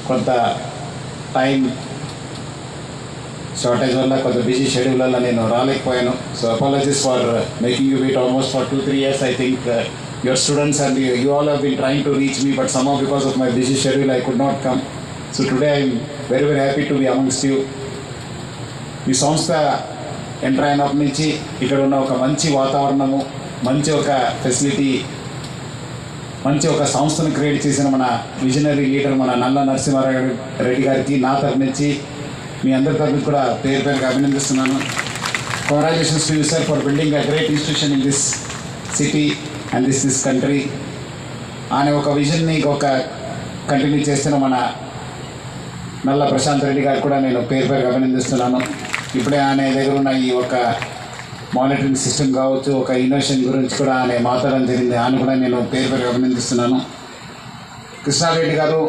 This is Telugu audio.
కొంత టైం షార్టేజ్ వల్ల కొంత బిజీ షెడ్యూల్ వల్ల నేను రాలేకపోయాను. So apologies for making you wait almost for 2-3 years. I think your students and you all have been trying to reach me, but somehow because of my busy schedule I could not come. So today I am very very happy to be amongst you. ఈ సంస్థ ఎంటర్ అయినప్పటి నుంచి ఇక్కడ ఉన్న ఒక మంచి వాతావరణము, మంచి ఒక ఫెసిలిటీ, మంచి ఒక సంస్థను క్రియేట్ చేసిన మన విజనరీ లీడర్ మన నల్ల నరసింహారెడ్డి గారికి నా తరఫు నుంచి మీ అందరి తరఫున కూడా పేరు పేరుగా అభినందిస్తున్నాను. Congratulations to you sir for building a great institution in this city and this country. ఆయన ఒక విజన్ని ఒక కంటిన్యూ చేస్తున్న మన నల్ల ప్రశాంత్ రెడ్డి గారు కూడా నేను పేరు పేరుగా అభినందిస్తున్నాను. ఇప్పుడే ఆయన దగ్గర ఉన్న ఈ ఒక మానిటరింగ్ సిస్టమ్ కావచ్చు, ఒక ఇన్నోవేషన్ గురించి కూడా ఆయన మాట్లాడడం జరిగింది. ఆయన కూడా నేను పేరు పేరుగా అభినందిస్తున్నాను. కృష్ణారెడ్డి గారు